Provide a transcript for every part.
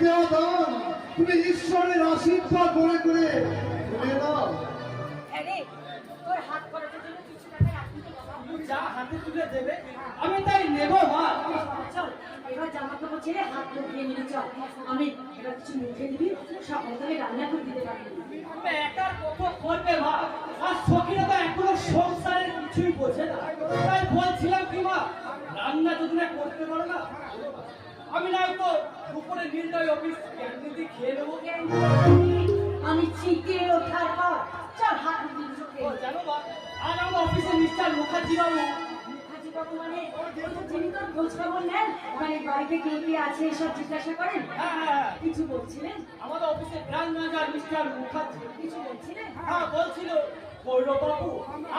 দেওয়া দান তুমি ঈশ্বরের আশীর্বাদ মনে করে শুনে নাও। তোর হাত খরচের জন্য কিছু টাকা রাখবি তো বাবা? যা হাতে তুলে দেবে আমি তাই নেব মা। চল এবার জামা কাপড় ছেড়ে হাত মুখ ধুয়ে নিবি। চল আমি এবার কিছু মুখে দিবি, সকাল থেকে রান্না করে দিতে পারবি। আমি একার কত করবে মা, আর সখীরা তো এখনো সংসারের কিছুই বোঝে না। তাই বলছিলাম কি মা, রান্না যদি না করতে পারো না আমি না তো উপরে নীলদয় অফিস ক্যান্টিনে খেয়ে নেবো। আমি চিকে ওঠার পর চল হাত মুখ ধুয়ে। ও জানো মা, আজ আমাদের অফিসে মিস্টার মুখার্জি বাবু মানে যিনি তোর খোঁজ খবর নেন, মানে বাড়িতে কে কে আছে এসব জিজ্ঞাসা করেন। কিছু বলছিলেন? আমাদের অফিসে ব্রাঞ্চ ম্যানেজার মিস্টার মুখার্জি কিছু বলছিলেন? হ্যাঁ বলছিল, গৌরব বাবু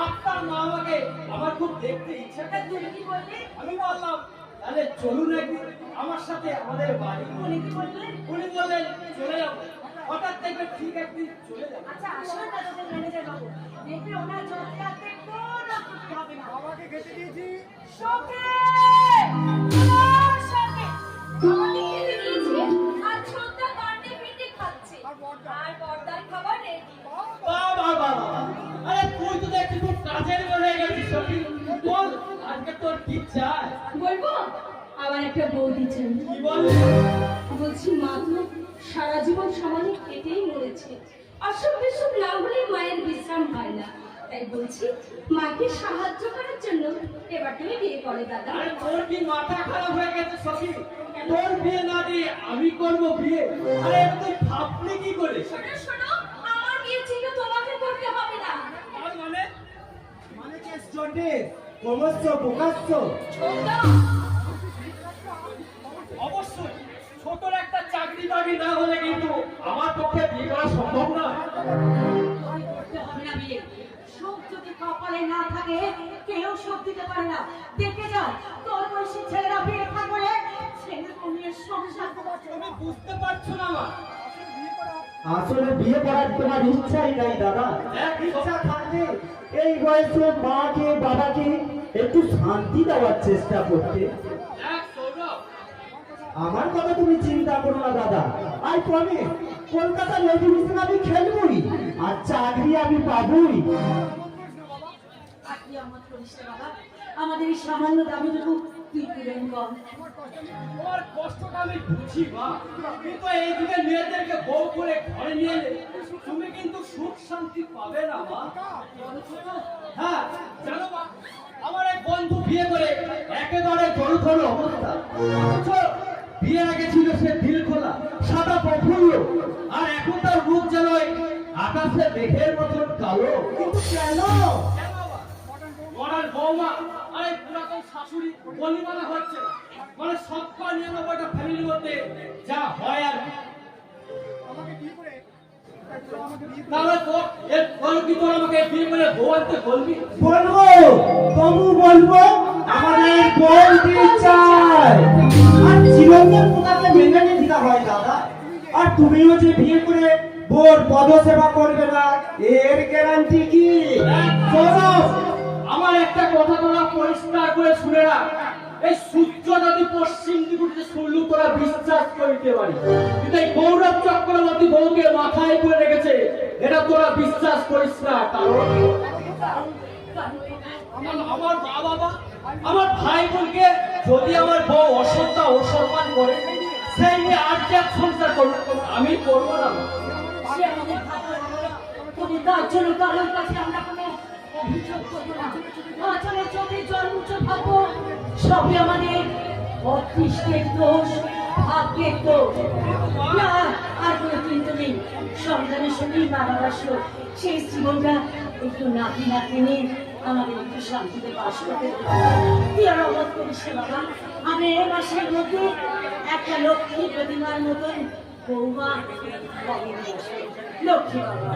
আপনার মা আমাকে আমার খুব দেখতে ইচ্ছা। তুই কি বললি? আমি বললাম তাহলে চলুন একদিন আমার সাথে আমাদের বাড়ি। উনি কি বললেন? উনি বললেন চলে যাবো। হঠাৎ থেকে ঠিক একদিন চলে যাবো। আচ্ছা আসুন না তোদের ম্যানেজার বাবু, দেখবি ওনার চলতে আসতে কোনো ত্রুটি হবে না। আমাকে খেতে দিয়েছি। শোকে শোকে আমাকে খেতে দিয়েছি, আর ছোটটা কান্ডে পিন্ডে খাচ্ছে, আর বর্দার খাবার রেডি। বাবা আরে তুই তো দেখছি খুব কাজের হয়ে গেছিস সখী। বল আজকে তোর কি চাই? বলবো আবার একটা বৌদি চাই। কি বললি? বলছি মা তো সারা জীবন সমানে খেটেই মরেছে, অসুখ বিসুখ না হলে মায়ের বিশ্রাম হয় না। তাই বলছি মাকে সাহায্য করার জন্য এবার তুমি বিয়ে করে দাদা। আরে তোর কি মাথা খারাপ হয়ে গেছে সখী? তোর বিয়ে না দিয়ে আমি করব বিয়ে? আরে এটা তুই ভাবলি কি করে? শোনো শোনো, আমার বিয়ে ছিল তোমাকে করতে হবে না। তার মানে মানে কেস জন্ডিস, ক্রমশ প্রকাশ্য। ছোটদা অবশ্যই ছোটর একটা চাকরি বাকরি না হলে কিন্তু আমার পক্ষে বিয়ে করা সম্ভব না। করতে হবে না বিয়ে। সুখ যদি কপালে না থাকে কেউ সুখ দিতে পারে না। দেখে যাও তোর বয়সী ছেলেরা বিয়ে থা করে ছেলে মেয়ের সংসার করছে। তুমি বুঝতে পারছো না মা? আসলে বিয়ে করার তোমার ইচ্ছাই নাই দাদা। ইচ্ছা থাকলে এই বয়সে মাকে বাবাকে একটু শান্তি দেওয়ার চেষ্টা করতে। এক সৌরভ, আমার কথা তুমি চিন্তা করো না দাদা। আই প্রমিস কলকাতার এডুকেশন আমি খেলবই, আর চাকরি আমি পাবই। আর কি আমার করিস না বাবা, আমাদের এই সামান্য দাবিটুকু তুই পূরণ কর। তোমার কষ্টটা আমি বুঝি মা, কিন্তু এই যুগে মেয়েদেরকে বউ করে ঘরে নিয়ে এলে তুমি কিন্তু সুখ শান্তি পাবে না মা। হ্যাঁ জানো মা, আমার এক বন্ধু বিয়ে করে একেবারে জড়থল অবস্থা। অথচ বিয়ের আগে ছিল সে দিল খোলা সাদা প্রফুল্ল, আর এখন তার রূপ যেন আকাশে মেঘের মতন কালো। কিন্তু কেন? মরার বৌমা আর এই পুরাতন শাশুড়ি বলিমানা হচ্ছে না। মানে 99টা ফ্যামিলির মধ্যে যা হয় আর তাহলে তো এর ফলে কি তোর আমাকে বিয়ে করে বউ আনতে বলবি? বলবো, তবু বলবো আমাদের বউটি চাই। আর চিরঞ্জন পোকাকে মেনে নিয়ে দিতে হয় দাদা। আর তুমিও যে বিয়ে করে বোর পদসেবা করবে না, এর গ্যারান্টি কি? শোনো, আমার একটা কথা তোরা পরিষ্কার করে শুনে রাখ। এই সূর্য যদি পশ্চিম দিকে উঠে শুনলু তোরা বিশ্বাস করিতে পারি, কিন্তু এই গৌরব চক্রবর্তী বউকে মাথায় করে রেখেছে এটা তোরা বিশ্বাস করিস না। কারণ আমার মা বাবা আমার ভাই বোনকে যদি আমার বউ অশ্রদ্ধা অসম্মান করে সেই নিয়ে আর্থিক সংসার করবে, আমি করবো না। সে আমাদের ভাগ্য, তবে তার জন্য কারোর কাছে আমরা কোনো অভিযোগ করবো না। আচলে চোখে জল মুছে ভাববো সবই আমাদের অদৃষ্টের দোষ, ভাগ্যের দোষ। না আর কোনো চিন্তা নেই, সন্তানের সঙ্গেই বাবার আসলো। সেই জীবনটা একটু নাতি নাতনি আমাদের একটু শান্তিতে বাস করতে তুই আর অবাক করিস না বাবা। আমি এ মাসের মধ্যে একটা লক্ষ্মী প্রতিমার মতন বৌমা লক্ষ্মী বাবা।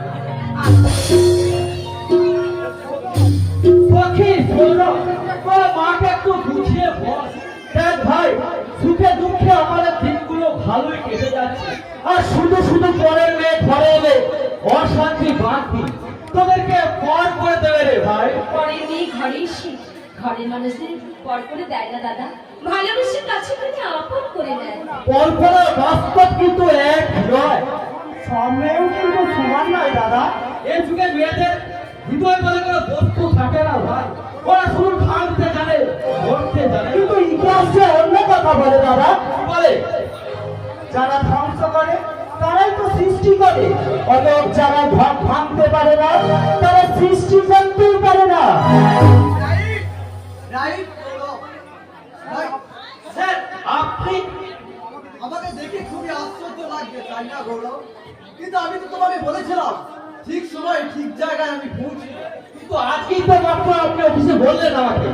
সখী শোনো, তোর মাকে একটু বুঝিয়ে বল। দেখ ভাই, সুখে দুঃখে আমাদের দিনগুলো ভালোই কেটে যাচ্ছে, আর শুধু শুধু পরের মেয়ে ঘরে এলে অশান্তি বাঁধবি, তোদেরকে পর করে দেবে রে ভাই। পরের মেয়ে ঘরে এসে ঘরের মানুষদের পর করে দেয় না দাদা, ভালোবেসে কাছে করে আপন করে নেয়। কল্পনা বাস্তব কিন্তু এক নয়, সময়েও কিন্তু সমান নয় দাদা। এই যুগে মেয়েদের হৃদয় বলে কোনো বস্তু থাকে না ভাই, ওরা শুধু ভাঙতে জানে, ধরতে জানে। কিন্তু ইতিহাস যে অন্য কথা বলে দাদা। কি বলে? যারা ধ্বংস করে তারাই তো সৃষ্টি করে, অতএব যারা ভাঙতে পারে না তারা সৃষ্টি করতেই পারে না। রাইট স্যার আপনি আমাকে দেখে খুবই আশ্চর্য লাগছে, তাই না গৌরব? কিন্তু আমি তো তোমাকে বলেছিলাম ঠিক সময় ঠিক জায়গায় আমি পৌঁছি। কিন্তু আজকেই তো মাত্র আপনি অফিসে বললেন আমাকে।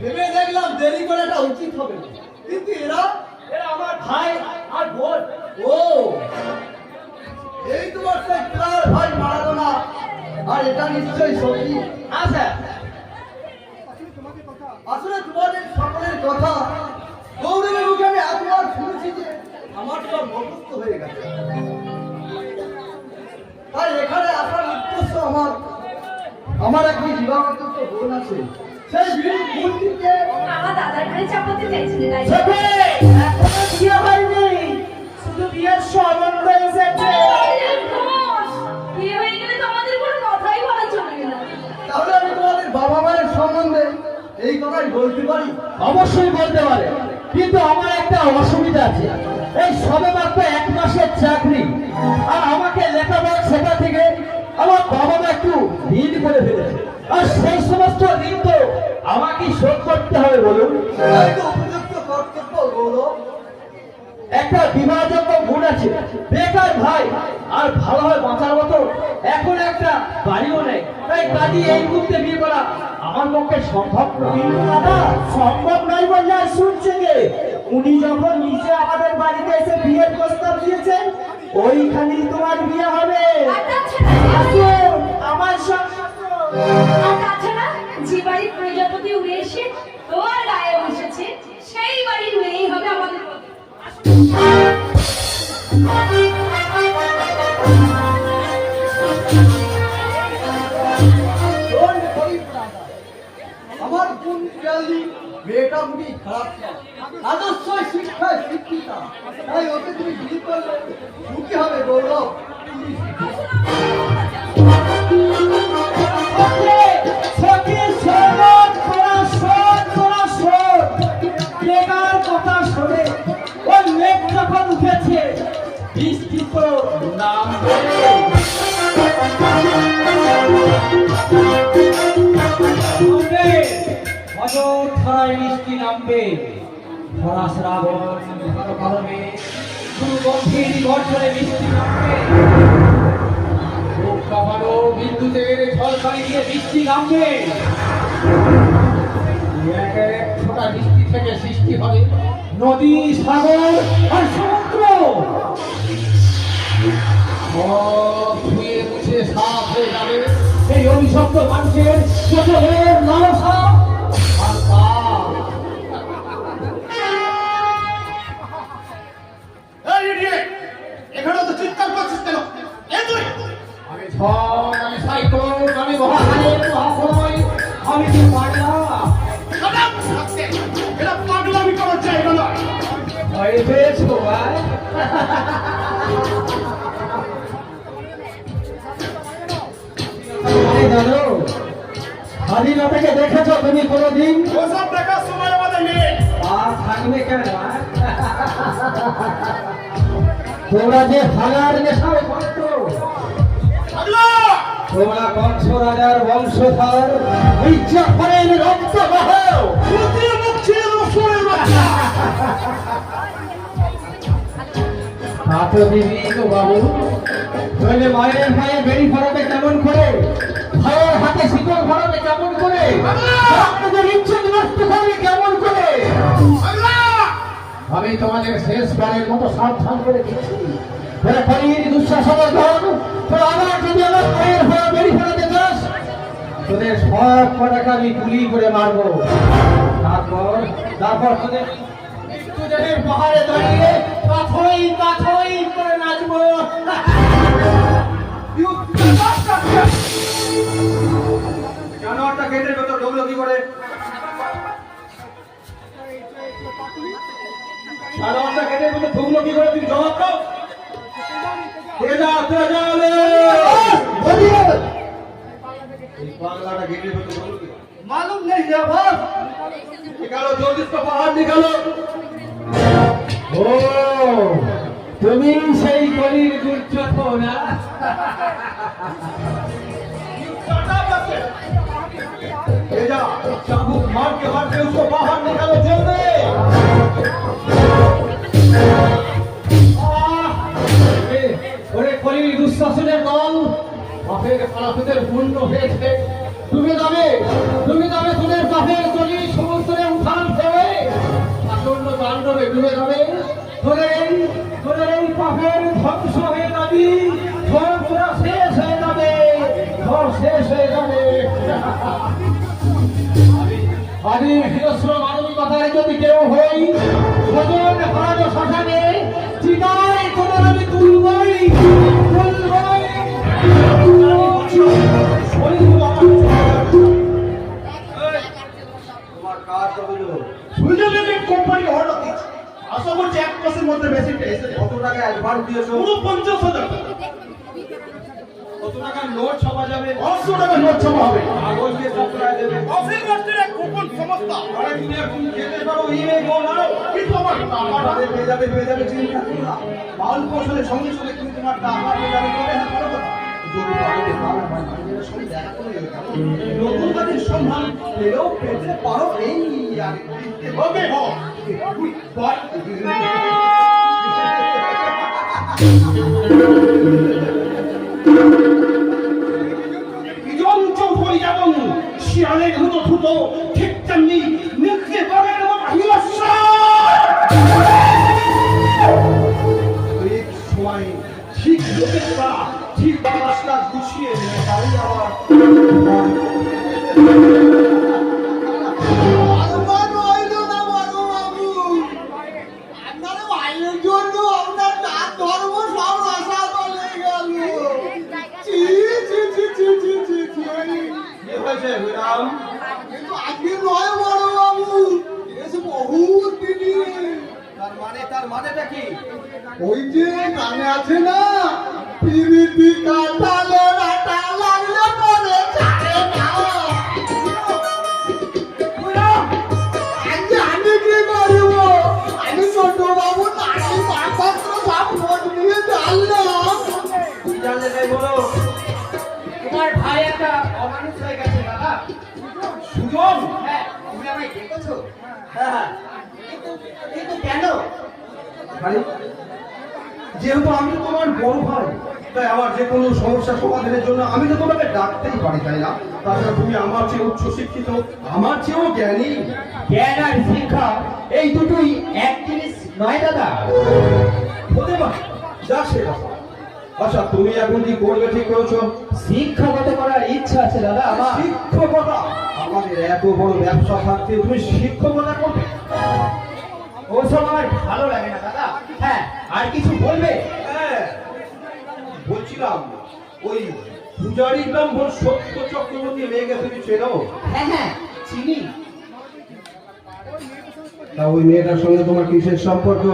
ভেবে দেখলাম দেরি করাটা উচিত হবে না। কিন্তু এরা এরা আমার ভাই আর বোন। ও এই তোমার সেই প্লেয়ার ভাই মারাদোনা, আর এটা নিশ্চয়ই সত্যি। হ্যাঁ স্যার। আসলে তোমাদের সকলের কথা গৌরবের মুখে আমি এতবার শুনেছি যে আমার সব মুখস্থ হয়ে গেছে। তাই এখানে আসার উদ্দেশ্য আমার একটি বিবাহিত বোন আছে, সেই বোনটিকে আমার দাদার ঘরে চাপাতে চাইছিলে তাই না? তবে এখনো বিয়ে হয়নি, শুধু বিয়ের সম্বন্ধ এসেছে। বিয়ে হয়ে গেলে তো আমাদের কোনো কথাই বলা চলবে না। তাহলে আমি তোমাদের বাবা মায়ের সম্বন্ধে এই কথাই বলতে পারি। অবশ্যই বলতে পারে, কিন্তু আমার একটা অসুবিধা আছে। এই সবে মাত্র 1 মাসের চাকরি, আর আমাকে লেখাপড়া শেখা থেকে আমার বাবা মা একটু ঋণ করে ফেলেছে, আর সেই সমস্ত ঋণ তো আমাকেই শোধ করতে হবে বলুন। তাই তো উপযুক্ত কর্তব্য গৌরব। একটা বিবাহযোগ্য বোন আছে, বেকার ভাই, আর ভালোভাবে বাঁচার মতো এখন একটা বাড়িও নেই। তাই কাজী এই মুহূর্তে বিয়ে করা আমার পক্ষে সম্ভব নয়। দাদা সম্ভব নয় বললে আর শুনছে কে? উনি যখন নিজে আমাদের বাড়িতে এসে বিয়ের প্রস্তাব দিয়েছেন, ওইখানেই তোমার বিয়ে হবে। আর তাছাড়া আসুন আমার সঙ্গে আসুন। আর তাছাড়া যে বাড়ির প্রজাপতি উড়ে এসে তোমার গায়ে বসেছে, সেই বাড়ির মেয়েই হবে আমাদের। শোন গরিব দাদা, আমার বোন পিয়ালি মেয়েটা মুখি খারাপ না, আদর্শ শিক্ষায় শিক্ষিতা। তাই ওকে তুমি বিয়ে করলে সুখী হবে গৌরব। বেকার কথা শোনে ওই মেঘ যখন উঠেছে বৃষ্টি তো নামবে। অযোধ্যায় বৃষ্টি নামবে, খরা শ্রাবণ ঘন কালবে, শুধু গম্ভীর গর্জনে বৃষ্টি নামবে। বুক কাঁপানো বিদ্যুতের ঝলকানি দিয়ে বৃষ্টি নামবে। এক এক ফোঁটা বৃষ্টি থেকে সৃষ্টি হবে নদী, সাগর আর সমুদ্র। সব ধুয়ে মুছে সাফ হয়ে যাবে এই অভিশপ্ত মানুষের চোখের লালসা আর পাপ। এখানে তো চিৎকার করছিস কেন? আমি ঝড়, আমি সাইক্লোন, আমি মহাকালের মহাপ্রলয়, আমি কি পারি না? এটা পাগলামি করার জায়গা নয়। ভয় পেয়েছো ভাই? জানো স্বাধীনতাকে দেখেছো তুমি কোনোদিন? ওসব দেখার সময় আমাদের নেই। আর থাকবে কেন? তোমরা যে হাজার নেশায় ভক্ত, তোমরা কংস রাজার বংশধর, মির্জাফরের রক্ত বহ। তা তো দিবি গো বাবু, নইলে মায়ের ভাই বেরি ফরাবে কেমন করে, ভাইয়ের হাতে শিকল ফরাবে কেমন করে, আপনাদের ইজ্জত নষ্ট করবে কেমন করে। আমি তোমাদের শেষবারের মতো সাবধান করে দিচ্ছি, তোরা খনির দুঃশাসনের ধন, তোরা আবার যদি আমার মায়ের ভাই বেরি ফরাতে চাস, তোদের সব কটাকে আমি গুলি করে মারবো। তারপর তোদের মৃত্যুদের পাহাড়ে দাঁড়িয়ে কাথই কাথই করে নাচবো। জানোয়ারটা গেটের ভেতর ঢুকলো কি করে? সাড়ে আটটা কেটে বলতে ঢুকলো কি করে তুমি জবাব দাও তেজা তেজালে এই বাংলাটা গেটে বলতে বলো কি मालूम नहीं है बस निकालो जल्दी इसका बाहर निकालो ও তুমি সেই গলির দুর্যোধন না? तेजा चाबुक मार के हाथ से उसको बाहर निकालो जल्दी ওরে কলির দুঃশাসনের দল বাপের খালাফতের পূর্ণ হয়েছে তুমি যাবে তোদের বাপের কলি সমুদ্রে উঠান দেবে আসন্ন তাণ্ডবে ডুবে যাবে তোদের এই পাপের ধ্বংস হয়ে যাবি ধ্বংসরা শেষ হয়ে যাবে শেষ হয়ে যাবে আমি হিরস্র মানবিকতায় যদি কেউ হই সজন হারানো শ্মশানে চিতায় তোদের আমি তুলবই তোমার কাজ হবে না সুইজারল্যান্ডের কোম্পানি অর্ডার দিচ্ছে আশা করছি 1 মাসের মধ্যে মেশিনটা এসে যাবে কত টাকা অ্যাডভান্স দিয়েছো পুরো 50,000 টাকা কত টাকা নোট ছাপা যাবে 500 টাকা নোট ছাপা হবে কাগজ দিয়ে চপড়ায় দেবে অফিস মাস্টার এক গোপন সংস্থা আরে তুমি এখন যেতে পারো ইমেল বানাও কিন্তু আমার টাকাটা পেয়ে যাবে চিন্তা করো না মাল পৌঁছালে সঙ্গে সঙ্গে তুমি তোমার টাকা পেয়ে যাবে তবে হ্যাঁ করো কথা যদি পারো তাহলে আমার ম্যানেজারের সঙ্গে দেখা করে নেবে নতুন কাজের সন্ধান পেলেও পেতে পারো এই আর হবে বাই বিজন চৌধুরী যেমন শিয়ালের মতো ধুতো ঠিক তেমনি নিত্যে বাগের মতো ঠিক সময় ঠিক লোকের দ্বারা ঠিক কাজটা গুছিয়ে নেবে তাই আবার আমার হইল না বড় বাবু আপনার ভাইয়ের জন্য আপনার তার ধর্ম সব আশা বলে গেল চি চি চি চি চি চি চি কি হয়েছে বিরাম কিন্তু আজকে নয় বড় বাবু এসে বহুত দিদি তার মানেটা কি ওই যে গানে আছে না পিরিতি কাটালে রাটা লাগলে পরে ছাড়ে না আজকে আমি কি করব আমি ছোট বাবু নাকি পাত্র সব ভোট নিয়ে জানলাম কি জানলে তাই বলো তোমার ভাই একটা অমানুষ হয়ে গেছে দাদা সুজন হ্যাঁ তুমি আমায় দেখেছো হ্যাঁ কিন্তু কেন আরে যেহেতু আমি তোমার বড় ভাই তাই আমার যে কোনো সমস্যা সমাধানের জন্য আমি তো তোমাকে ডাকতেই পারি তাই না তাছাড়া তুমি আমার চেয়ে উচ্চ শিক্ষিত আমার চেয়েও জ্ঞানী জ্ঞান আর শিক্ষা এই দুটোই এক জিনিস নয় দাদা হতে পারে যা সে কথা আচ্ছা তুমি এখন কি করবে ঠিক করেছো শিক্ষকতা করার ইচ্ছা আছে দাদা আমার শিক্ষকতা আমাদের এত বড় ব্যবসা থাকতে তুমি শিক্ষকতা করবে ওসব আমার ভালো লাগে না দাদা হ্যাঁ আর কিছু বলবে হ্যাঁ বলছিলাম ওই পূজারি ব্রাহ্মণ সত্য চক্রবর্তী মেয়েকে তুমি চেনো হ্যাঁ হ্যাঁ চিনি তা ওই মেয়েটার সঙ্গে তোমার কিসের সম্পর্ক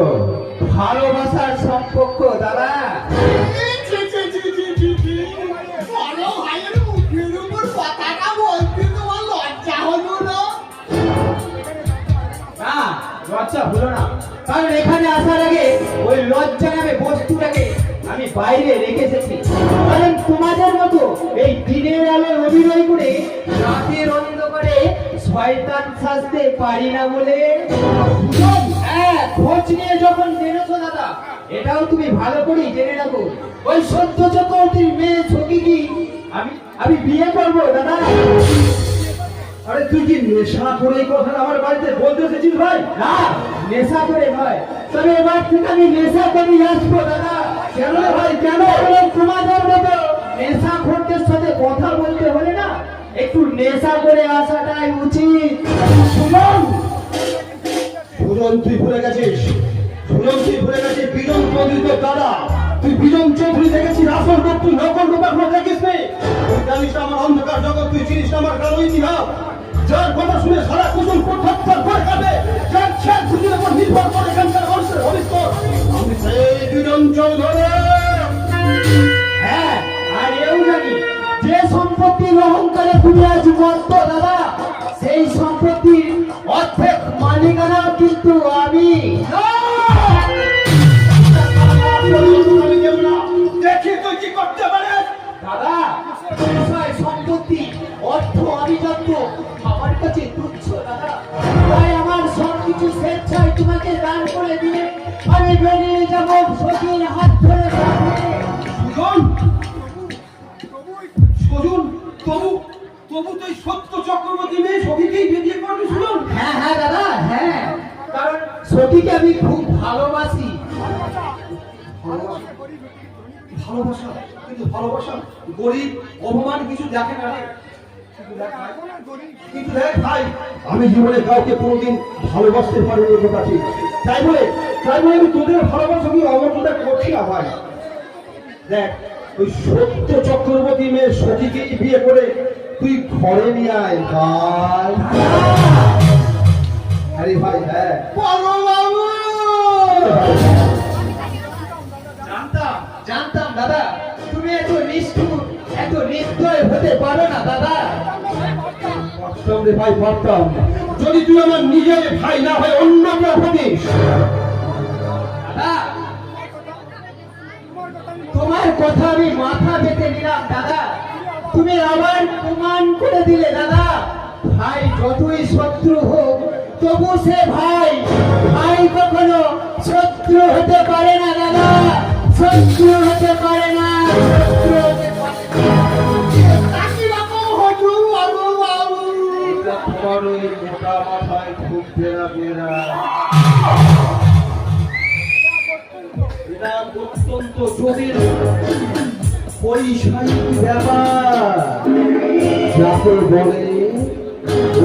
ভালোবাসার সম্পর্ক দাদা ছি ছি ছি ছি ছি ছি বড় ভাইয়ের মুখের উপর কথাটা বলতে তোমার লজ্জা হলো না না লজ্জা হলো না কারণ এখানে আসার আগে ওই লজ্জা নামে বস্তুটাকে আমি বাইরে রেখে এসেছি কারণ তোমাদের মতো এই দিনের আলোয় অভিনয় করে রাতের অন্ধকারে শয়তান সাজতে পারি না বলে হ্যাঁ খোঁজ নিয়ে যখন জেনেছো দাদা এটাও তুমি ভালো করেই জেনে রাখো ওই সত্য চক্রবর্তীর মেয়ে ছবি কি আমি বিয়ে করবো দাদা আরে তুই কি নেশা করে এই কথা আমার বাড়িতে বলতে এসেছিস ভাই না নেশা করে নয় তবে এবার থেকে আমি নেশা করে আসবো দাদা কেন রে ভাই কেন তোমাদের মতো নেশা খোরদের সাথে কথা বলতে হলে না একটু নেশা করে আসাটাই উচিত শুনুন সুজন তুই ভুলে গেছিস বিজন চৌধুরী তোর দাদা তুই বিজন চৌধুরী দেখেছিস আসল রূপ তুই নকল রূপ এখনো দেখিস নি তুই জানিস না আমার অন্ধকার জগৎ তুই চিনিস না আমার কালো ইতিহাস যার কথা শুনে সারা কুসুম কোথাও করে খাবে, যার খ্যাত খুঁজের উপর নির্ভর করে এখানকার মানুষের ভবিষ্যৎ, আমি সেই দুজন চৌধুরী। হ্যাঁ, আর এও জানি যে সম্পত্তির অহংকারে তুমি আজ মস্ত দাদা, সেই সম্পত্তির অর্ধেক মালিকানা কিন্তু আমি। আমি কেউ না, দেখি তুই কি করতে পারিস। দাদা, বিষয় সম্পত্তি অর্থ আমি জানতো আমার কাছে তুচ্ছ দাদা, তাই আমার সবকিছু স্বেচ্ছায় তোমাকে দান করে দিয়ে আমি বেরিয়ে যাবো সখীর হাত ধরে বাঁধে। সুজন, সুজন, তবু তবু তুই সত্য চক্রবর্তী মেয়ে সখীকেই বিয়ে করবি সুজন? হ্যাঁ হ্যাঁ দাদা, হ্যাঁ, কারণ সখীকে আমি খুব ভালোবাসি। ভালোবাসা, কিন্তু ভালোবাসা গরিব অপমান কিছু দেখে না রে। কিন্তু দেখ ভাই, আমি জীবনে কাউকে কোনোদিন ভালোবাসতে পারিনি তোর কাছে, তাই বলে আমি তোদের ভালোবাসাকে অমর্যাদা করছি না ভাই। দেখ, ওই সত্য চক্রবর্তী মেয়ে সখীকে বিয়ে করে তুই ঘরে নিয়ে আয় ভাই। আরে ভাই, হ্যাঁ জানতাম দাদা, তুমি এত নিষ্ঠুর, এত নির্দয় হতে পারো না দাদা। পারতাম রে ভাই, পারতাম, যদি তুই আমার নিজের ভাই না হয় অন্য কেউ হতিস। দাদা, তোমার কথা আমি মাথা পেতে নিলাম দাদা, তুমি আবার প্রমাণ করে দিলে দাদা, ভাই যতই শত্রু হোক তবু সে ভাই, ভাই কখনো শত্রু হতে পারে না দাদা, শত্রু হতে পারে না, শত্রু হতে পারে না। এটা তোমার ওই মোটা মাথায় খুব বেড়া বেড়া, এটা অত্যন্ত জটিল বৈষয়িক ব্যাপার, যাকে বলে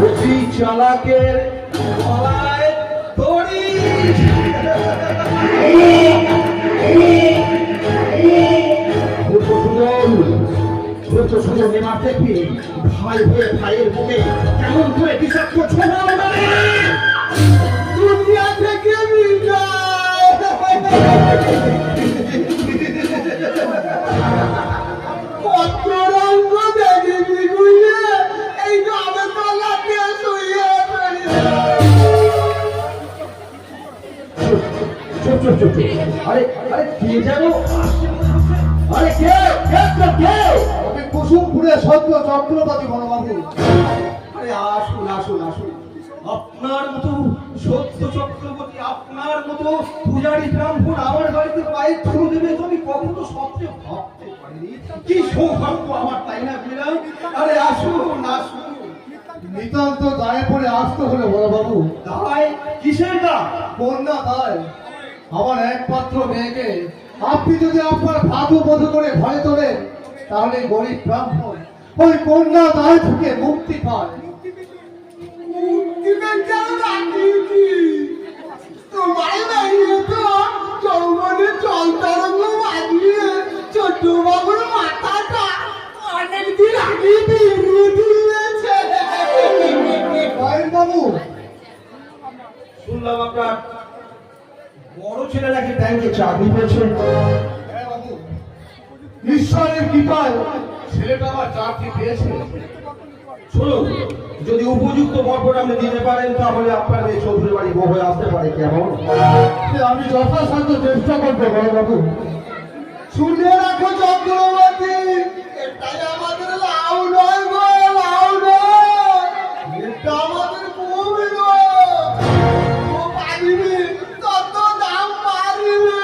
অতি চালাকের গলায় দড়ি। ছোট ছোট নেমার দেখবি ভাই হয়ে ভাইয়ের বুকে কেমন করে বিষাক্ত ছোড়া মারে। দুনিয়া থেকে বিদায়। কত রঙ দেখবি বুঝলে, এই গ্রামে তলাতে শুয়ে চুপ চুপ চুপ। আরে আরে কে জানো, আরে কেউ আমি কুসুমপুরে সত্য চক্রবর্তী বড়বাবু। আরে আসুন আসুন আসুন, আপনার মতো সত্য চক্রবর্তী, আপনার মতো পূজারী ব্রাহ্মণ আমার বাড়িতে পায়ের ধুলো দেবে তো আমি কখনো স্বপ্নে ভাবতে পারিনি। কি সৌভাগ্য আমার, তাই না বিরাম? আরে আসুন আসুন। নিতান্ত দায়ে পড়ে আসতে হলে বড়বাবু। দায় কিসের দা? কন্যা দায়, আমার একমাত্র মেয়েকে আপনি যদি আপনার ভাদু বোধ করে ভয় তোলেন, তাহলে গরিব ব্রাহ্মণ ওই কন্যা দায় থেকে মুক্তি পায়। ছোট বাবুর মাথাটা অনেকদিন আগে দিয়ে দিয়েছে। বাবু, শুনলাম আপনার বড় ছেলে নাকি ব্যাংকে চাকরি পেয়েছে। হ্যাঁ বাবু, ঈশ্বরের কৃপায় ছেলেটা আমার চাকরি পেয়েছে। শুনুন, যদি উপযুক্ত বরপট আপনি দিতে পারেন তাহলে আপনার এই চৌধুরী বাড়ি বউ হয়ে আসতে পারে, কেমন? আমি যথাসাধ্য চেষ্টা করবো বড়বাবু। শুনে রাখো চক্রবর্তী, এটাই আমাদের লাউ নয় গো, লাউ নয়, এটা আমাদের বউই নয়। ও পারিবি, তত দাম পারিবে।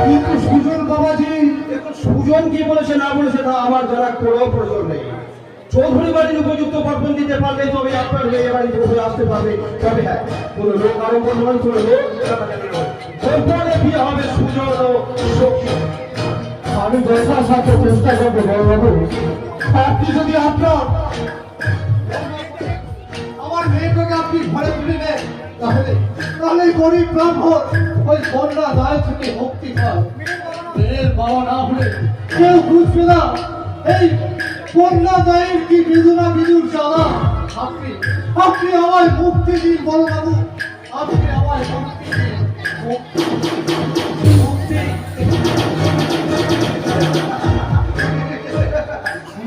কিন্তু সুজন বাবাজি, দেখুন, সুজন কি বলেছে না বলেছে তা আমার জানা কোনো প্রয়োজন নেই। চৌধুরী বাড়ির উপযুক্ত বরপট দিতে পারলে তবে আপনার মেয়ে বাড়ি বউ হয়ে আসতে পারবে। তবে হ্যাঁ, কোনো লোক আরম্ভ নয়, কোনো লোক গোপনে বিয়ে হবে সুজন ও সখী। আমি যথাসাধ্য চেষ্টা করবো বড়বাবু। আপনি যদি আপনার আমার মেয়েটাকে আপনি ঘরে তুলে নেন, তাহলে গরিব ব্রাহ্মণ ওই কন্যা দায় থেকে মুক্তি পায়। মেয়ের বাবা না হলে কেউ বুঝবে না এই কন্যা দায়ের কি বিধু না বিদুর জ্বালা। আপনি আপনি আমায় মুক্তি দিন বড় বাবু, আপনি আমায় মুক্তি দিন। মুক্তি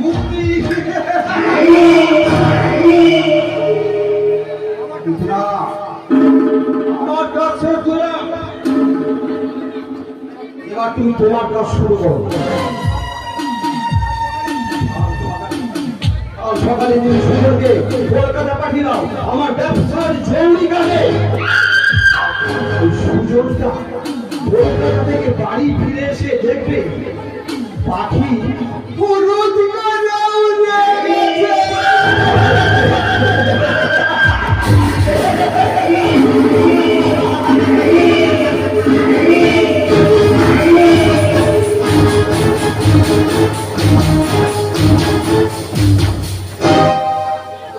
মুক্তি না, আমার কাজ শেষ করে এবার তুমি তোমার কাজ শুরু করো। কাল সকালে তুমি সুজনকে কলকাতা পাঠিয়ে দাও আমার ব্যবসার জরুরি কাজে। ওই সুজনটা কলকাতা থেকে বাড়ি ফিরে এসে দেখবে পাখি পুরো দিকে উড়ে গেছে।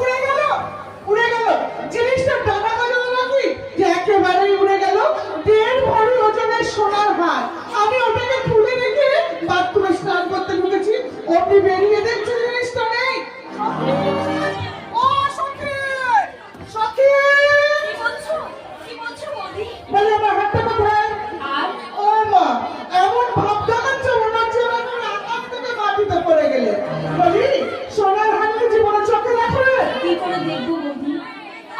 উড়ে গেল, উড়ে গেল। জিনিসটা টাকা গেল নাকি যে একেবারেই উড়ে গেল? 1.5 ভরি ওজনের সোনার হার। আমি ওটাকে খুলে রেখে বাথরুমে স্নান করতে ঢুকেছি, অমনি বেরিয়ে দেখছি জিনিসটা নেই। ও সখী, সখী, বলে আমার হাতটা কোথায়? ও মা, এমন ভাব দেখাচ্ছে মনে হচ্ছে আমার আকাশ থেকে মাটিতে পড়ে গেলে। বলি সোনার হারকে জীবনে চোখে দেখো রে। কি করে দেখবো বৌদি?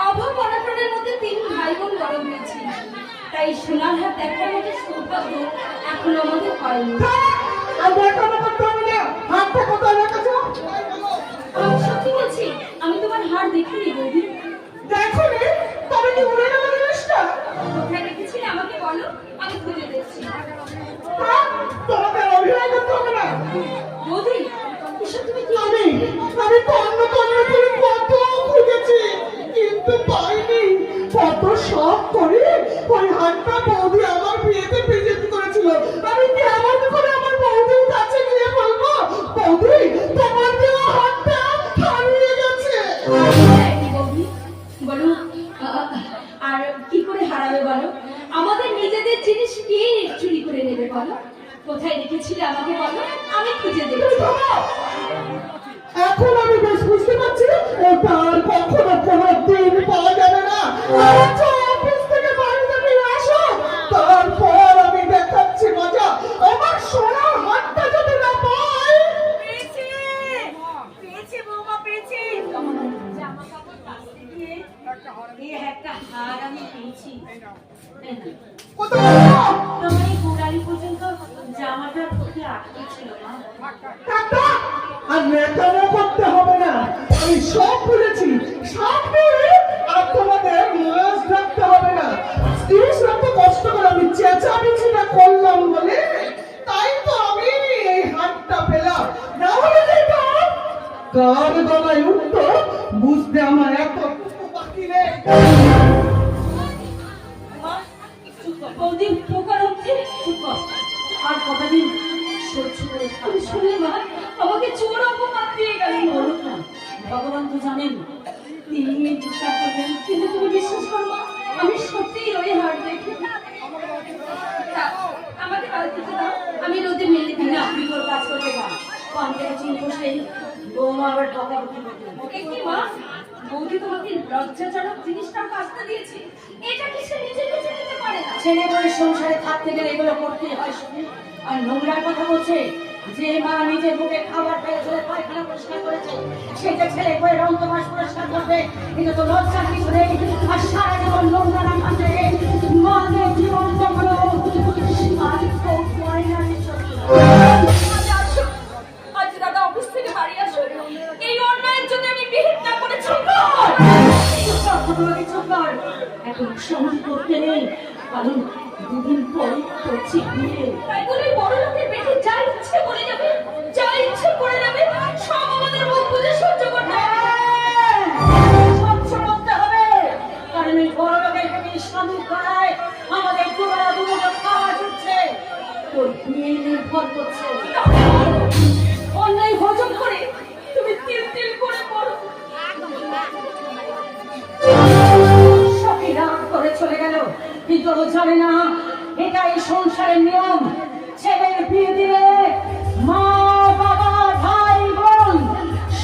অভাব অনাটনের মধ্যে 3 ভাই বোন বড় হয়েছি, তাই সোনার হাত দেখার মতো সৌভাগ্য এখনো আমাদের হয়নি। আর দেখানো করতে হবে না, হাতটা কোথায় রেখেছো? আমি সত্যি বলছি, আমি তোমার হার দেখিনি বৌদি। দেখো রে, তবে কি উড়ে গেল জিনিসটা? কোথায় রেখেছিলে আমাকে বলো, আমি খুঁজে দেখছি। হ্যাঁ, তোমাকে আর অভিনয় করতে হবে না। বৌদি, এসব তুমি কি? আমি কর্ণ করে কত খুঁজেছি কিন্তু পাইনি। কত শখ করে ওই হাতটা বৌদি আমার বিয়েতে প্রেজেন্ট করেছিল। আমি কেমন করে আমার বৌদির কাছে গিয়ে বলবো, বৌদি তোমার দেওয়া হাতটা হারিয়ে গেছে? কি বৌদি বলো, আর কি করে হারাবে বলো? আমাদের নিজেদের জিনিস কে চুরি করে নেবে বলো? কোথায় রেখেছিলে আমাকে বলো, আমি খুঁজে দেখছি। এখন আমি বেশ বুঝতে পারছি ওটা আর কখনো কোনো দিন পাওয়া যাবে না। আচ্ছা, অফিস থেকে বাড়িতে ফিরে আসো, তারপর আমি দেখাচ্ছি মজা। আমার সোনার হাতটা যদি না পাই। পেয়েছি, পেয়েছি বৌমা, পেয়েছি। জামা কাপড় কাচতে গিয়ে এই একটা হার আমি পেয়েছি। এই নাও। কোথায় গেল? তোমার এই গোড়ালি পর্যন্ত জামাটা পরে আটকে ছিল মা। কাকা, আর নেকামো করতে হবে না, আমি সব বুঝেছি। সামনে আর তোমাদের মাছ রাখতে হবে না। জিনিসটা তো কষ্ট করে আমি চেঁচামেচিটা করলাম বলে তাই তো আমি এই হাতটা পেলাম। না হলে যেটা কার গলায় উঠতো বুঝতে আমার এত বাকি নেই। মা, চুপ কর। বৌদি পোকার উঠছে, চুপ কর। আর কতদিন সহ্য করে থাকবো? শুনে মা, আমাকে চোর অপবাদ দিয়ে গেলেন। বলুক না, ভগবান তো জানেন তিনি বিচার করবেন, কিন্তু তুমি বিশ্বাস করো মা, আমি সত্যিই ওই হার দেখি। আমাকে বাড়িতে দাও, আমি রোদে মেলে দিই না। আপনি তোর কাজ করতে যান, পান্তের চুল বসলেই বৌমা আবার বকাবকি করবে। ওকে কি মা, বৌদি তোমাকে লজ্জাজনক জিনিসটা কাজটা দিয়েছি, এটা কি সে নিজে বেঁচে নিতে পারে না? ছেলে বলে সংসারে থাকতে গেলে এগুলো করতেই হয় শুনি। আর নোংরার কথা বলছে, যে মা নিজের মুখে খাবার পেয়ে ছেলে পায়খানা পরিষ্কার করেছে, সেটা ছেলে করে রং মাস পরিষ্কার করবে, কিন্তু তো লজ্জার কিছু নেই। আর সারা জীবন নোংরা না কাটে মাদের জীবন চক্র আর খুব পয়নারি চক্র। আজ দাদা অফিস থেকে বাড়ি আসো, এই অন্যায়ের জন্য আমি বিহিত না করে চুপ কর। তোমাকে চুপ কর, এখন সহ্য করতে নেই, কারণ 2 দিন পরে করছি বিয়ে। তাই বলে বড় লোকের পেটে যা ইচ্ছে করে যাবে, যা ইচ্ছে করে যাবে, সব আমাদের মুখ বুঝে সহ্য করতে হবে। সহ্য করতে হবে, কারণ এই বড় লোকের পেটে স্বামী করায় আমাদের দুবেলা দুমুঠো খাওয়া জুটছে, তোর বিয়ে নির্ভর করছে। অন্যায় হজম করে তুমি তিল তিল করে পড়ো। সখী রাগ করে চলে গেল, কিন্তু ও জানে না এটাই সংসারের নিয়ম। ছেলের বিয়ে দিলে মা বাবা ভাই বোন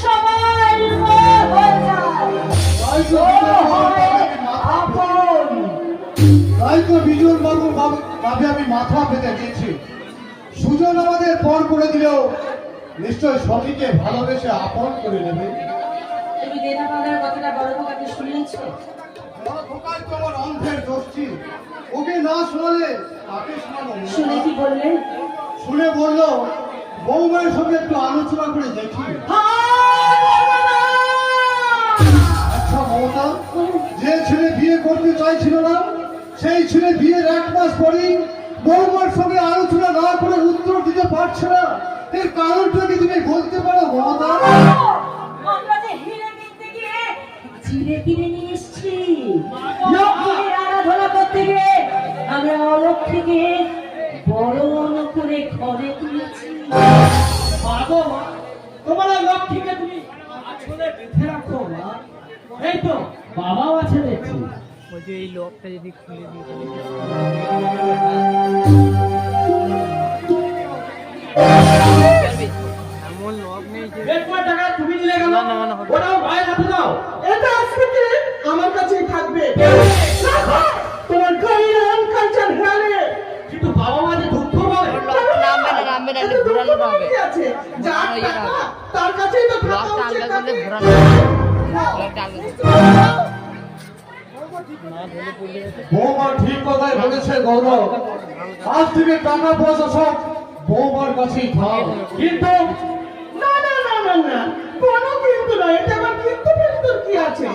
সবাই হয়ে যায়। মাথা পেতে দিয়েছি। সুজন আমাদের পর করে দিলেও নিশ্চয় সখীকে ভালোবেসে আপন করে নেবে। তুমি দেনা পাওনার কথাটা বড় কাকে শুনিয়েছো? বড় খোকায় তো আমার অন্ধের দোষী, ওকে না শোনালে কাকে শোনাবো? শুনে কি বললে? শুনে বললো বৌমায়ের সঙ্গে একটু আলোচনা করে দেখি। আচ্ছা মমতা, যে ছেলে বিয়ে করতে চাইছিল না সেই ছেলে বিয়ের 1 মাস পরেই বৌমার সঙ্গে আলোচনা না করে উত্তর দিতে পারছে না, এর কারণটা কি তুমি বলতে পারো মমতা? আমরা যে হিরে কিনতে গিয়ে জিরে কিনে নিয়ে এসেছি। লক্ষ্মীর আরাধনা করতে গিয়ে আমরা অলক্ষ্মীকে বরণ করে ঘরে তুলেছি। মাগো মা, তোমার ওই লক্ষ্মীকে তুমি আসলে বেঁধে রাখো মা। এই তো বাবাও আছে দেখছি। এরপর টাকা তুমি দিলে কেন? ওটাও ভাইয়ের হাতে দাও। এটা আজকে থেকে আমার কাছেই থাকবে। তোমার গাড়ির আনকালচার হেয়ারে কিন্তু বাবা মা যে দুঃখ পাবে। এতে দুঃখ পাওয়ার কি আছে? যার টাকা তার কাছেই তো থাকা উচিত থাকে। বৌমা ঠিক কথাই বলেছে গৌরব, আজ থেকে টাকা পয়সা সব বৌমার কাছেই থাক। কিন্তু না না না না না, কোনো কিন্তু না। এটা আবার কিন্তু কিন্তু কি আছে?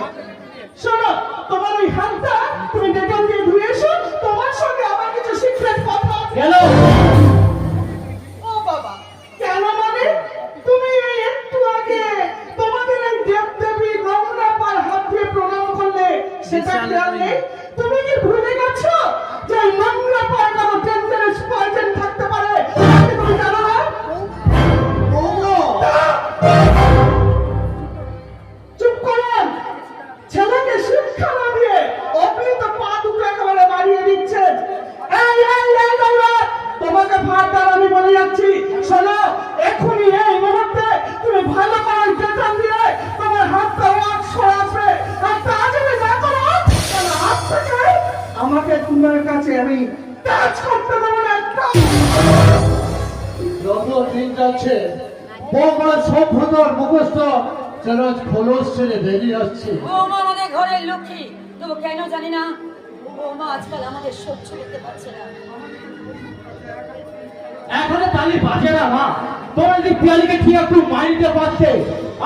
শোনো, তোমার ওই হাতটা তুমি ডেটল দিয়ে ধুয়ে এসো, তোমার সঙ্গে আমার কিছু সিক্রেট কথা আছে। কেন? ও বাবা, কেন মানে? তুমি এই একটু আগে তোমাদের এই দেবদেবী গঙ্গা পার হাত দিয়ে প্রণাম করলে, সেটা খেয়াল নেই? তুমি কি ভুলে গেছো যে এই নোংরা পায়ে কোনো ডেঞ্জারাস পয়জন থাকতে পারে? আপনি তুমি জানো না? চুপ করুন। ছেলেকে শিক্ষা না দিয়ে আপনি তো পা দুটো একেবারে বাড়িয়ে দিচ্ছেন। এই এই এই বাবা, তোমাকে ফাটার আমি বলে যাচ্ছি, শোনো, এখনই এই মুহূর্তে তুমি ভালো করে ডেটল দিয়ে তোমার হাতটা ওয়াশ সরাবে। আর তা যদি না করো, তাহলে হাত থেকে আমাকে তোমার কাছে আমি টাচ করতে দেবো না একদম। যত দিন যাচ্ছে বৌমার সভ্যতার মুখস্থ যেন খোলস ছেড়ে বেরিয়ে আসছে। বৌমা আমাদের ঘরের লক্ষ্মী, তবু কেন জানি না বৌমা আজকাল আমাদের সহ্য করতে পারছে না। এখনো তালি বাজে না মা। তোমরা যদি পিয়ালিকে ঠিক একটু মাইন্ডে পাচ্ছে,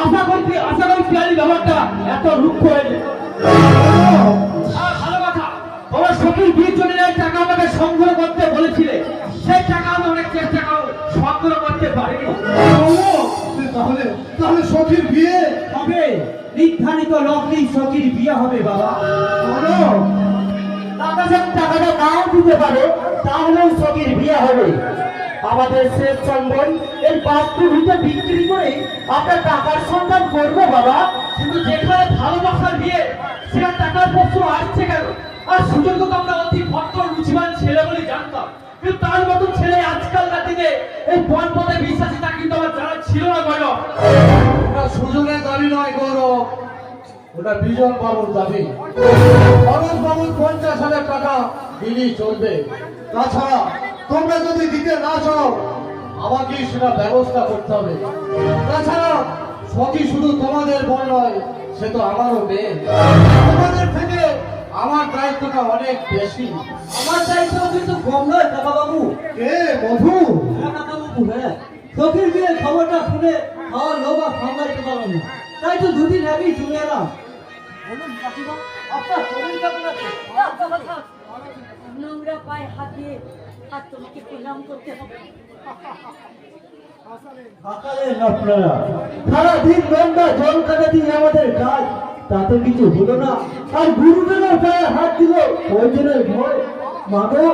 আশা করি পিয়ালি ব্যাপারটা এত রুক্ষ হয়ে যাবে। আর ভালো কথা, তোমার সখীর বিয়ের জন্য যে টাকা আমাকে সংগ্রহ করতে বলেছিলে, সেই টাকা আমি অনেক চেষ্টা সংগ্রহ করতে পারিনি। তাহলে তাহলে সখীর বিয়ে হবে, নির্ধারিত লগ্নেই সখীর বিয়ে হবে বাবা। টাকাটা নাও দিতে পারে, তাহলেও সখীর বিয়ে হবে। আমাদের শেষ সম্বল এই বাস্তু ভিতরে বিক্রি করে আমরা টাকার সন্ধান করবো বাবা। কিন্তু যেখানে ভালোবাসার বিয়ে, সেখানে টাকার প্রশ্ন আসছে কেন? আর সুযোগ তো আমরা অতি ভদ্র রুচিবান ছেলে বলে জানতাম, কিন্তু তার মতো ছেলে আজকালকার দিনে এই বনপথে বিশ্বাসী তা কিন্তু আমার জানা ছিল না। গৌরব, ওটা সুজনের দাবি নয় গৌরব, ওটা বিজন বাবুর দাবি। খরচ বাবুর 50,000 টাকা দিলেই চলবে। তাছাড়া তোমরা যদি দিতে না চাও আমাকেই সেটা ব্যবস্থা করতে হবে। তাছাড়া সখী শুধু তোমাদের বোন নয়, সে তো আমারও মেয়ে। তোমাদের থেকে আমার দায়িত্বটা অনেক বেশি। আমার দায়িত্ব কিন্তু কম নয় কাকা বাবু। কে মধু? হ্যাঁ কাকা বাবু, হ্যাঁ। সখীর বিয়ের খবরটা শুনে আমার লোভা সামলাইতে পারলাম না, তাই তো দুদিন আগেই চলে এলাম। বলুন কাকিমা, আপনার শরীর কেমন আছে? বাবা থাক, নোংরা পায়ে হাত দিয়ে আর তোমাকে প্রণাম করতে হবে। সকালের আপনারা সারাদিন গঙ্গা জল কাটা দিয়ে আমাদের কাজ, তাতে কিছু হলো না। আর গুরুজনের পায়ে হাত দিল ওইজনের ভয়। মানো,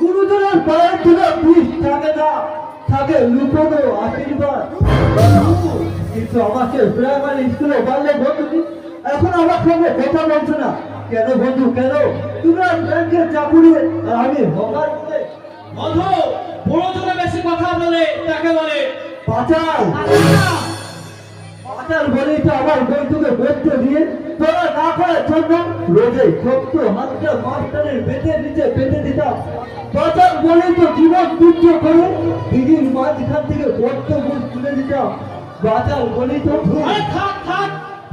গুরুজনের পায়ে দিল বিষ থাকে না, থাকে লুকোনো আশীর্বাদ। কিন্তু আমাকে প্রাইমারি স্কুলে পারলে বন্ধু, এখন আমার সঙ্গে কথা বলছো না কেন বন্ধু? কেন তোমরা ব্যাংকের চাকুরি আর আমি হকার বলে? মধু বড় জনে বেশি কথা বলে তাকে বলে বাঁচাও, আচ্ছা, বাঁচাও। বাচ্চার বলি তো আমার বন্ধুকে করতে দিয়ে তোরা না করার জন্য রোজে ছোট্ট হাতটা মাস্টারের বেঁধে নিচে বেঁধে দিতাম। বাচ্চার বলি তো জীবন তুচ্ছ করে দিদির মাঝখান থেকে বড্ড মুখ তুলে দিতাম। বাচ্চার বলি তো আরে থাক থাক,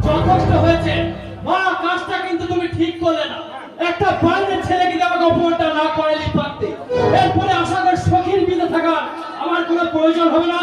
যথেষ্ট হয়েছে মা। কাজটা কিন্তু তুমি ঠিক করলে না। একটা বাইরের ছেলে কিন্তু আমাকে অপমানটা না করাইলে পারতে। এরপরে আশা করি সখীর বিলে থাকা আমার কোনো প্রয়োজন হবে না।